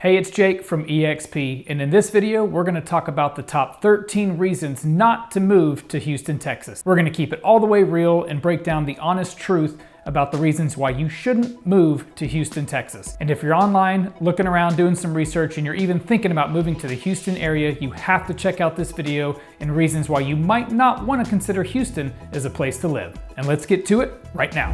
Hey, it's Jake from eXp, and in this video, we're gonna talk about the top 13 reasons not to move to Houston, Texas. We're gonna keep it all the way real and break down the honest truth about the reasons why you shouldn't move to Houston, Texas. And if you're online, looking around, doing some research, and you're even thinking about moving to the Houston area, you have to check out this video and reasons why you might not wanna consider Houston as a place to live. And let's get to it right now.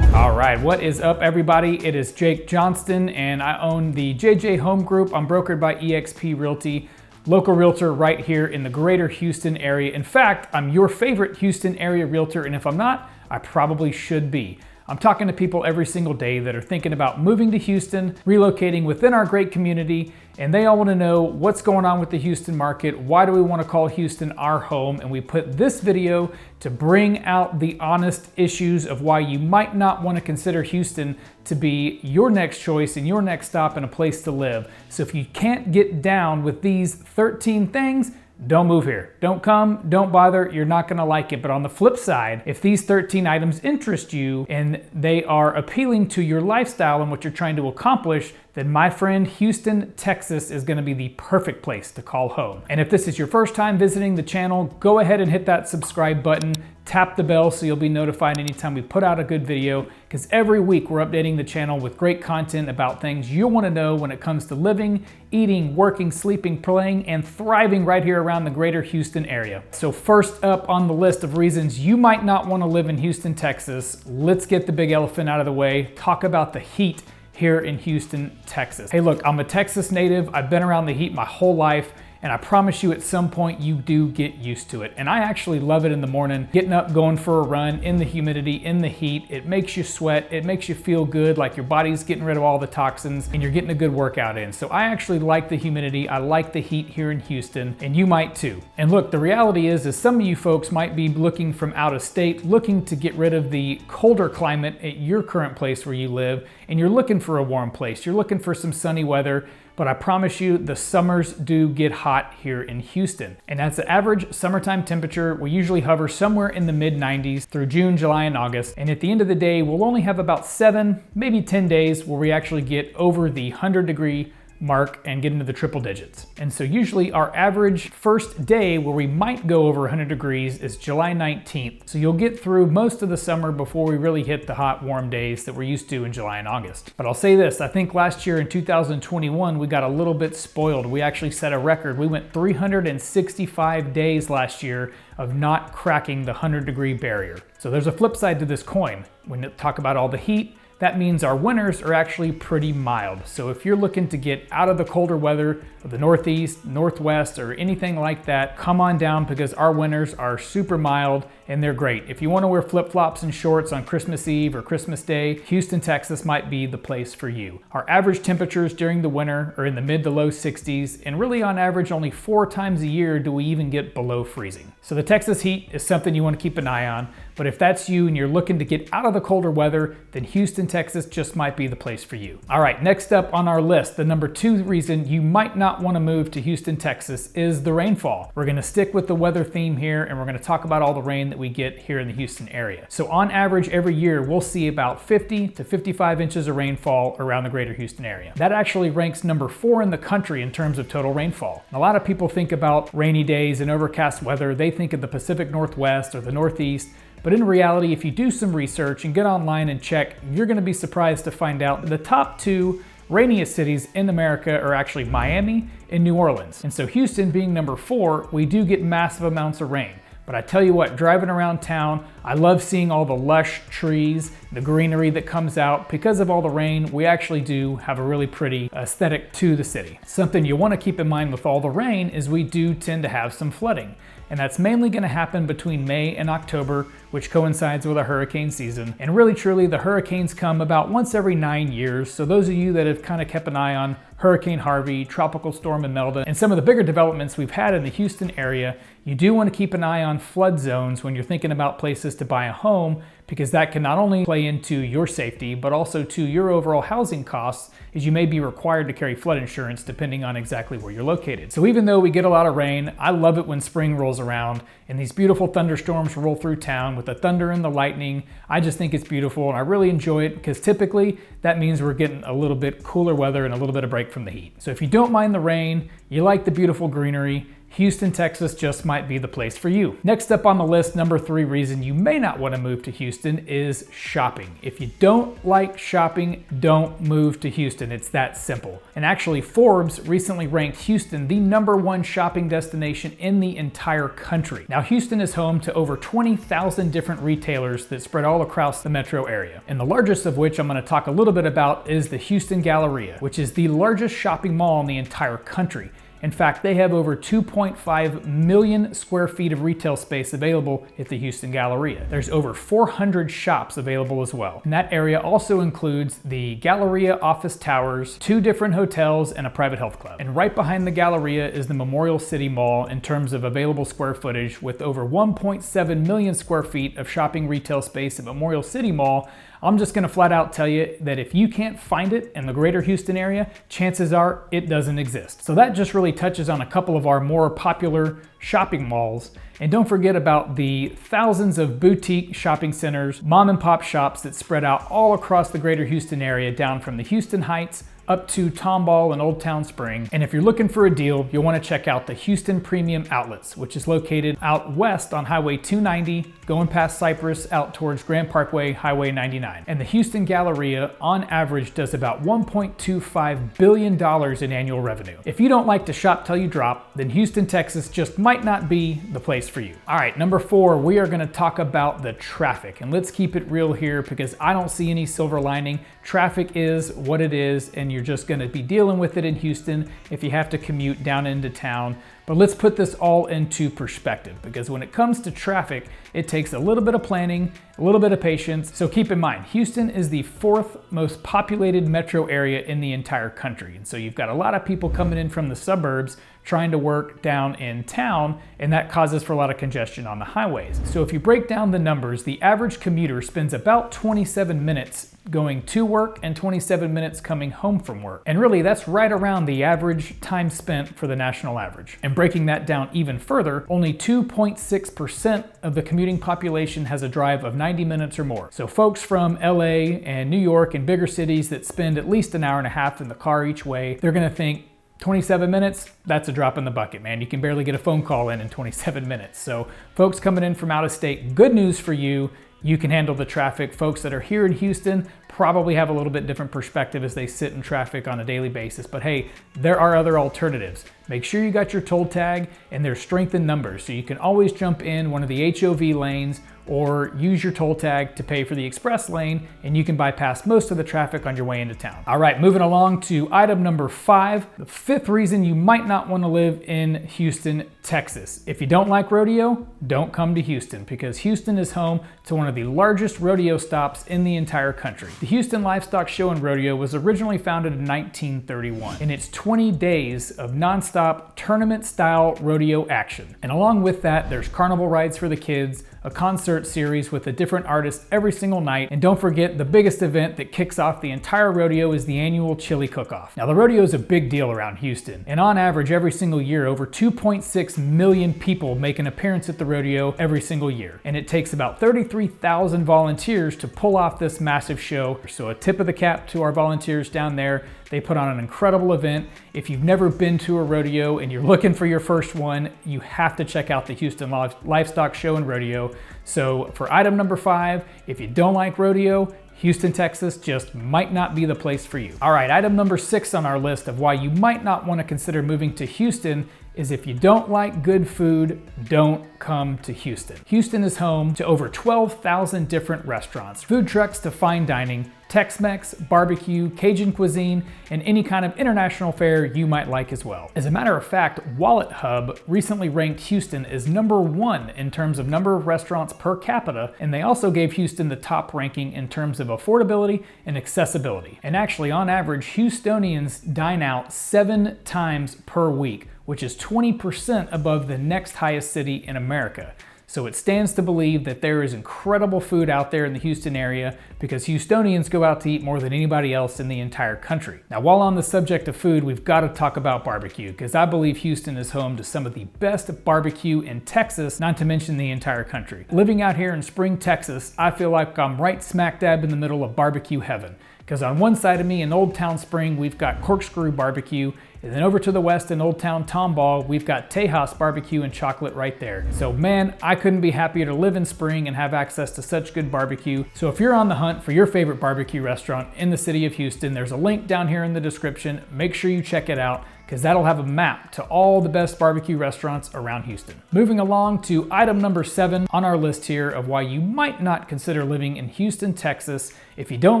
Alright, what is up everybody? It is Jake Johnston and I own the JJ Home Group. I'm brokered by eXp Realty, local realtor right here in the greater Houston area. In fact, I'm your favorite Houston area realtor, and if I'm not, I probably should be. I'm talking to people every single day that are thinking about moving to Houston, relocating within our great community, and they all want to know what's going on with the Houston market. Why do we want to call Houston our home? And we put this video to bring out the honest issues of why you might not want to consider Houston to be your next choice and your next stop and a place to live. So if you can't get down with these 13 things, don't move here. Don't come, don't bother, you're not gonna like it. But on the flip side, if these 13 items interest you and they are appealing to your lifestyle and what you're trying to accomplish, then my friend, Houston, Texas is gonna be the perfect place to call home. And if this is your first time visiting the channel, go ahead and hit that subscribe button, tap the bell so you'll be notified anytime we put out a good video, because every week we're updating the channel with great content about things you'll wanna know when it comes to living, eating, working, sleeping, playing, and thriving right here around the greater Houston area. So first up on the list of reasons you might not wanna live in Houston, Texas, let's get the big elephant out of the way, talk about the heat here in Houston, Texas. Hey look, I'm a Texas native, I've been around the heat my whole life, and I promise you at some point you do get used to it. And I actually love it in the morning, getting up, going for a run in the humidity, in the heat. It makes you sweat, it makes you feel good, like your body's getting rid of all the toxins and you're getting a good workout in. So I actually like the humidity, I like the heat here in Houston, and you might too. And look, the reality is some of you folks might be looking from out of state, looking to get rid of the colder climate at your current place where you live, and you're looking for a warm place, you're looking for some sunny weather. But I promise you, the summers do get hot here in Houston. And that's the average summertime temperature. We usually hover somewhere in the mid 90s through June, July, and August. And at the end of the day, we'll only have about 7, maybe 10 days where we actually get over the 100-degree mark and get into the triple digits. And so usually our average first day where we might go over 100 degrees is July 19th. So you'll get through most of the summer before we really hit the hot, warm days that we're used to in July and August. But I'll say this, I think last year in 2021, we got a little bit spoiled. We actually set a record. We went 365 days last year of not cracking the 100-degree barrier. So there's a flip side to this coin. When you talk about all the heat, that means our winters are actually pretty mild. So if you're looking to get out of the colder weather of the Northeast, Northwest, or anything like that, come on down because our winters are super mild and they're great. If you want to wear flip-flops and shorts on Christmas Eve or Christmas Day, Houston, Texas might be the place for you. Our average temperatures during the winter are in the mid to low 60s, and really on average only 4 times a year do we even get below freezing. So the Texas heat is something you want to keep an eye on, but if that's you and you're looking to get out of the colder weather, then Houston, Texas just might be the place for you. All right, next up on our list, the number 2 reason you might not want to move to Houston, Texas is the rainfall. We're going to stick with the weather theme here, and we're going to talk about all the rain that we get here in the Houston area. So on average every year we'll see about 50 to 55 inches of rainfall around the greater Houston area. That actually ranks number 4 in the country in terms of total rainfall. And a lot of people think about rainy days and overcast weather, they think of the Pacific Northwest or the Northeast. But in reality, if you do some research and get online and check, you're gonna be surprised to find out that the top 2 rainiest cities in America are actually Miami and New Orleans. And so Houston being number 4, we do get massive amounts of rain. But I tell you what, driving around town, I love seeing all the lush trees, the greenery that comes out. Because of all the rain, we actually do have a really pretty aesthetic to the city. Something you want to keep in mind with all the rain is we do tend to have some flooding. And that's mainly going to happen between May and October, which coincides with a hurricane season. And really truly, the hurricanes come about once every 9 years. So those of you that have kind of kept an eye on Hurricane Harvey, Tropical Storm Imelda, and some of the bigger developments we've had in the Houston area, you do want to keep an eye on flood zones when you're thinking about places to buy a home, because that can not only play into your safety, but also to your overall housing costs, as you may be required to carry flood insurance depending on exactly where you're located. So even though we get a lot of rain, I love it when spring rolls around and these beautiful thunderstorms roll through town with the thunder and the lightning. I just think it's beautiful and I really enjoy it, because typically that means we're getting a little bit cooler weather and a little bit of break from the heat. So if you don't mind the rain, you like the beautiful greenery, Houston, Texas just might be the place for you. Next up on the list, number 3 reason you may not want to move to Houston is shopping. If you don't like shopping, don't move to Houston. It's that simple. And actually, Forbes recently ranked Houston the #1 shopping destination in the entire country. Now, Houston is home to over 20,000 different retailers that spread all across the metro area. And the largest of which I'm going to talk a little bit about is the Houston Galleria, which is the largest shopping mall in the entire country. In fact, they have over 2.5 million square feet of retail space available at the Houston Galleria. There's over 400 shops available as well. And that area also includes the Galleria office towers, 2 different hotels, and a private health club. And right behind the Galleria is the Memorial City Mall in terms of available square footage, with over 1.7 million square feet of shopping retail space at Memorial City Mall. I'm just gonna flat out tell you that if you can't find it in the greater Houston area, chances are it doesn't exist. So that just really touches on a couple of our more popular shopping malls. And don't forget about the thousands of boutique shopping centers, mom and pop shops that spread out all across the greater Houston area, down from the Houston Heights up to Tomball and Old Town Spring. And if you're looking for a deal, you'll want to check out the Houston Premium Outlets, which is located out west on Highway 290, going past Cypress out towards Grand Parkway, Highway 99. And the Houston Galleria, on average, does about $1.25 billion in annual revenue. If you don't like to shop till you drop, then Houston, Texas just might not be the place for you. All right, number 4, we are going to talk about the traffic. And let's keep it real here, because I don't see any silver lining. Traffic is what it is, and you're just going to be dealing with it in Houston if you have to commute down into town. But let's put this all into perspective, because when it comes to traffic, it takes a little bit of planning, a little bit of patience. So keep in mind, Houston is the 4th most populated metro area in the entire country. And so you've got a lot of people coming in from the suburbs trying to work down in town, and that causes for a lot of congestion on the highways. So if you break down the numbers, the average commuter spends about 27 minutes going to work and 27 minutes coming home from work. And really, that's right around the average time spent for the national average. And breaking that down even further, only 2.6% of the commuting population has a drive of 90 minutes or more. So folks from LA and New York and bigger cities that spend at least an hour and a half in the car each way, they're gonna think, 27 minutes, that's a drop in the bucket, man. You can barely get a phone call in 27 minutes. So folks coming in from out of state, good news for you. You can handle the traffic. Folks that are here in Houston probably have a little bit different perspective as they sit in traffic on a daily basis. But hey, there are other alternatives. Make sure you got your toll tag, and there's strength in numbers. So you can always jump in one of the HOV lanes or use your toll tag to pay for the express lane, and you can bypass most of the traffic on your way into town. All right, moving along to item number 5, the 5th reason you might not want to live in Houston, Texas. If you don't like rodeo, don't come to Houston, because Houston is home to one of the largest rodeo stops in the entire country. The Houston Livestock Show and Rodeo was originally founded in 1931, and it's 20 days of nonstop tournament-style rodeo action. And along with that, there's carnival rides for the kids, a concert series with a different artist every single night, and don't forget, the biggest event that kicks off the entire rodeo is the annual chili cook-off. Now, the rodeo is a big deal around Houston, and on average, every single year, over 2.6 million people make an appearance at the rodeo every single year. And it takes about 33,000 volunteers to pull off this massive show. So a tip of the cap to our volunteers down there. They put on an incredible event. If you've never been to a rodeo and you're looking for your first one, you have to check out the Houston Livestock Show and Rodeo. So for item number 5, if you don't like rodeo, Houston, Texas just might not be the place for you. All right, item number 6 on our list of why you might not want to consider moving to Houston is if you don't like good food, don't come to Houston. Houston is home to over 12,000 different restaurants, food trucks to fine dining, Tex-Mex, barbecue, Cajun cuisine, and any kind of international fare you might like as well. As a matter of fact, Wallet Hub recently ranked Houston as number 1 in terms of number of restaurants per capita, and they also gave Houston the top ranking in terms of affordability and accessibility. And actually, on average, Houstonians dine out 7 times per week, which is 20% above the next highest city in America. So it stands to believe that there is incredible food out there in the Houston area because Houstonians go out to eat more than anybody else in the entire country. Now, while on the subject of food, we've got to talk about barbecue because I believe Houston is home to some of the best barbecue in Texas, not to mention the entire country. Living out here in Spring, Texas, I feel like I'm right smack dab in the middle of barbecue heaven. Because on one side of me in Old Town Spring, we've got Corkscrew Barbecue, and then over to the west in Old Town Tomball, we've got Tejas Barbecue and Chocolate right there. So man, I couldn't be happier to live in Spring and have access to such good barbecue. So if you're on the hunt for your favorite barbecue restaurant in the city of Houston, there's a link down here in the description. Make sure you check it out, because that'll have a map to all the best barbecue restaurants around Houston. Moving along to item number 7 on our list here of why you might not consider living in Houston, Texas. If you don't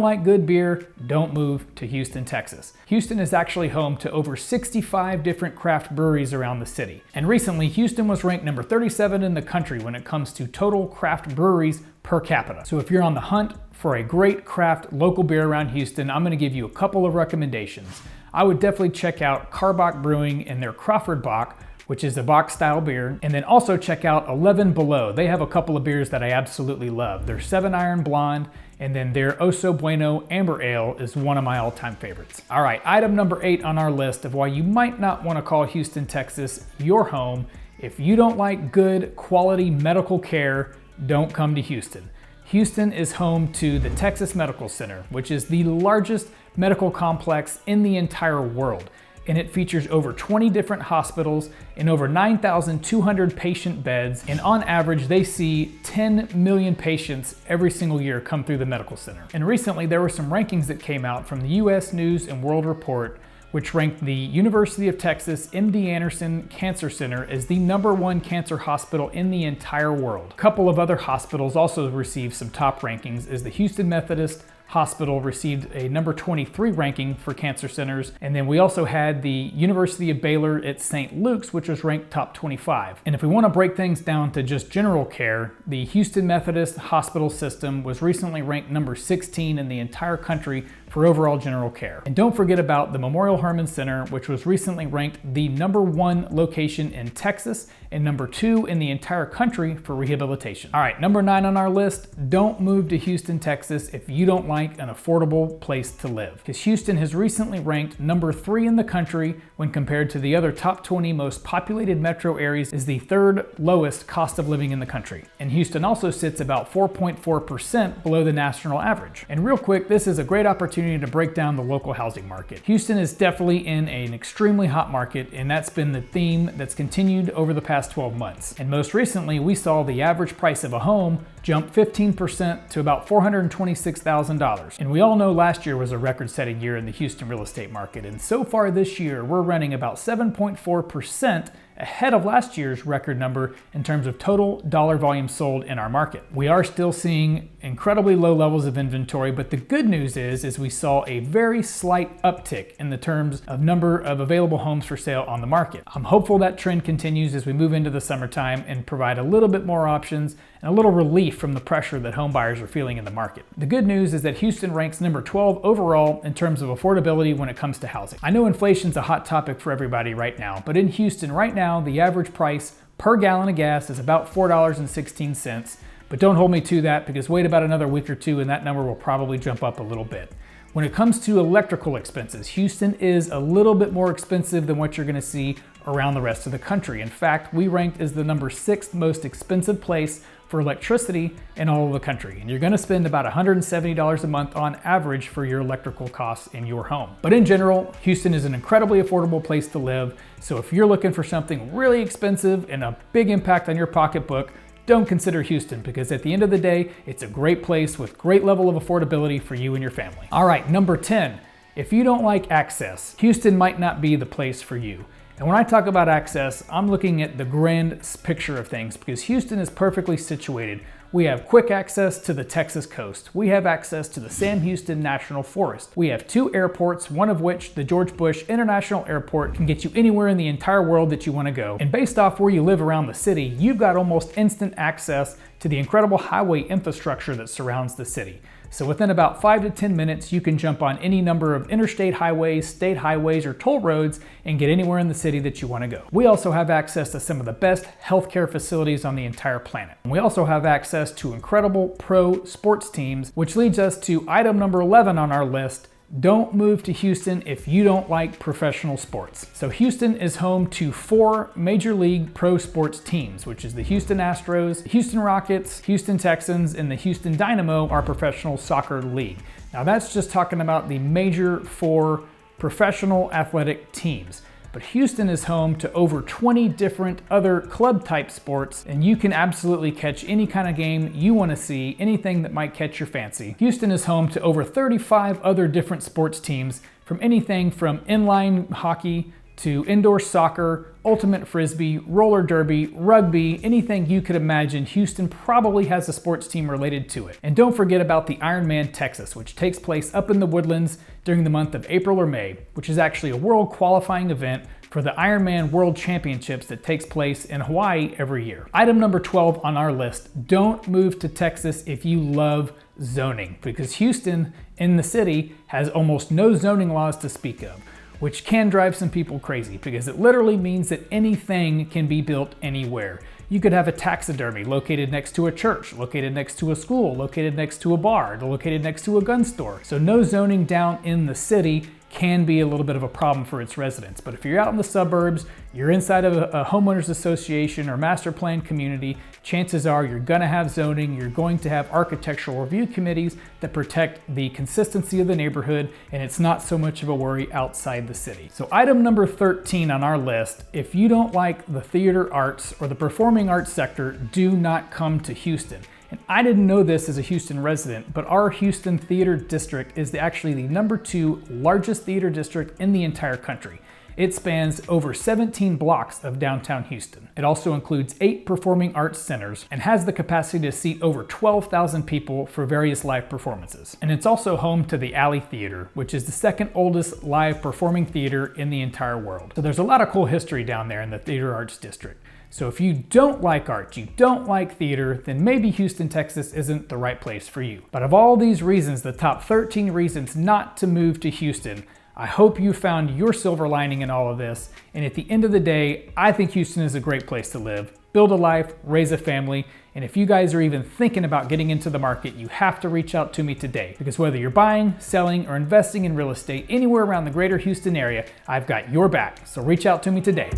like good beer, don't move to Houston, Texas. Houston is actually home to over 65 different craft breweries around the city. And recently, Houston was ranked number 37 in the country when it comes to total craft breweries per capita. So if you're on the hunt for a great craft local beer around Houston, I'm gonna give you a couple of recommendations. I would definitely check out Karbach Brewing and their Crawford Bock, which is a Bock style beer. And then also check out 11 Below. They have a couple of beers that I absolutely love. Their 7 Iron Blonde and then their Oso Bueno Amber Ale is one of my all-time favorites. All right, item number 8 on our list of why you might not want to call Houston, Texas your home. If you don't like good quality medical care, don't come to Houston. Houston is home to the Texas Medical Center, which is the largest medical complex in the entire world. And it features over 20 different hospitals and over 9,200 patient beds. And on average, they see 10 million patients every single year come through the medical center. And recently, there were some rankings that came out from the US News and World Report, which ranked the University of Texas MD Anderson Cancer Center as the #1 cancer hospital in the entire world. A couple of other hospitals also received some top rankings, as the Houston Methodist Hospital received a number 23 ranking for cancer centers. And then we also had the University of Baylor at St. Luke's, which was ranked top 25. And if we want to break things down to just general care, the Houston Methodist Hospital System was recently ranked number 16 in the entire country for overall general care. And don't forget about the Memorial Hermann Center, which was recently ranked the #1 location in Texas and #2 in the entire country for rehabilitation. All right, number 9 on our list, don't move to Houston, Texas if you don't like an affordable place to live. Because Houston has recently ranked number 3 in the country when compared to the other top 20 most populated metro areas, is the 3rd lowest cost of living in the country. And Houston also sits about 4.4% below the national average. And real quick, this is a great opportunity to break down the local housing market. Houston is definitely in an extremely hot market, and that's been the theme that's continued over the past 12 months. And most recently, we saw the average price of a home jump 15% to about $426,000. And we all know last year was a record-setting year in the Houston real estate market. And so far this year, we're running about 7.4% ahead of last year's record number in terms of total dollar volume sold in our market. We are still seeing incredibly low levels of inventory, but the good news is we saw a very slight uptick in the terms of number of available homes for sale on the market. I'm hopeful that trend continues as we move into the summertime and provide a little bit more options and a little relief from the pressure that home buyers are feeling in the market. The good news is that Houston ranks number 12 overall in terms of affordability when it comes to housing. I know inflation's a hot topic for everybody right now, but in Houston right now, the average price per gallon of gas is about $4.16. But don't hold me to that, because wait about another week or two and that number will probably jump up a little bit. When it comes to electrical expenses, Houston is a little bit more expensive than what you're going to see around the rest of the country. In fact, we ranked as the number 6th most expensive place for electricity in all of the country. And you're going to spend about $170 a month on average for your electrical costs in your home. But in general, Houston is an incredibly affordable place to live. So if you're looking for something really expensive and a big impact on your pocketbook, don't consider Houston, because at the end of the day, it's a great place with great level of affordability for you and your family. All right, number 10, if you don't like access, Houston might not be the place for you. And when I talk about access, I'm looking at the grand picture of things, because Houston is perfectly situated. We have quick access to the Texas coast. We have access to the Sam Houston National Forest. We have 2 airports, one of which, the George Bush International Airport, can get you anywhere in the entire world that you want to go. And based off where you live around the city, you've got almost instant access to the incredible highway infrastructure that surrounds the city. So within about 5 to 10 minutes, you can jump on any number of interstate highways, state highways, or toll roads and get anywhere in the city that you want to go. We also have access to some of the best healthcare facilities on the entire planet. And we also have access to incredible pro sports teams, which leads us to item number 11 on our list. Don't move to Houston if you don't like professional sports. So Houston is home to 4 major league pro sports teams, which is the Houston Astros, Houston Rockets, Houston Texans, and the Houston Dynamo, our professional soccer league. Now that's just talking about the major 4 professional athletic teams. But Houston is home to over 20 different other club type sports, and you can absolutely catch any kind of game you want to see, anything that might catch your fancy. Houston is home to over 35 other different sports teams, from anything from inline hockey to indoor soccer, ultimate frisbee, roller derby, rugby, anything you could imagine. Houston probably has a sports team related to it. And don't forget about the Ironman Texas, which takes place up in the Woodlands during the month of April or May, which is actually a world qualifying event for the Ironman World Championships that takes place in Hawaii every year. Item number 12 on our list, don't move to Texas if you love zoning, because Houston in the city has almost no zoning laws to speak of, which can drive some people crazy because it literally means that anything can be built anywhere. You could have a taxidermy located next to a church, located next to a school, located next to a bar, located next to a gun store. So no zoning down in the city can be a little bit of a problem for its residents. But if you're out in the suburbs, you're inside of a homeowners association or master plan community, chances are you're gonna have zoning, you're going to have architectural review committees that protect the consistency of the neighborhood, and it's not so much of a worry outside the city. So item number 13 on our list, if you don't like the theater arts or the performing arts sector, do not come to Houston. And I didn't know this as a Houston resident, but our Houston Theater District is actually the number 2 largest theater district in the entire country. It spans over 17 blocks of downtown Houston. It also includes 8 performing arts centers and has the capacity to seat over 12,000 people for various live performances. And it's also home to the Alley Theater, which is the 2nd oldest live performing theater in the entire world. So there's a lot of cool history down there in the Theater Arts District. So if you don't like art, you don't like theater, then maybe Houston, Texas isn't the right place for you. But of all these reasons, the top 13 reasons not to move to Houston, I hope you found your silver lining in all of this. And at the end of the day, I think Houston is a great place to live, build a life, raise a family. And if you guys are even thinking about getting into the market, you have to reach out to me today, because whether you're buying, selling, or investing in real estate anywhere around the greater Houston area, I've got your back. So reach out to me today.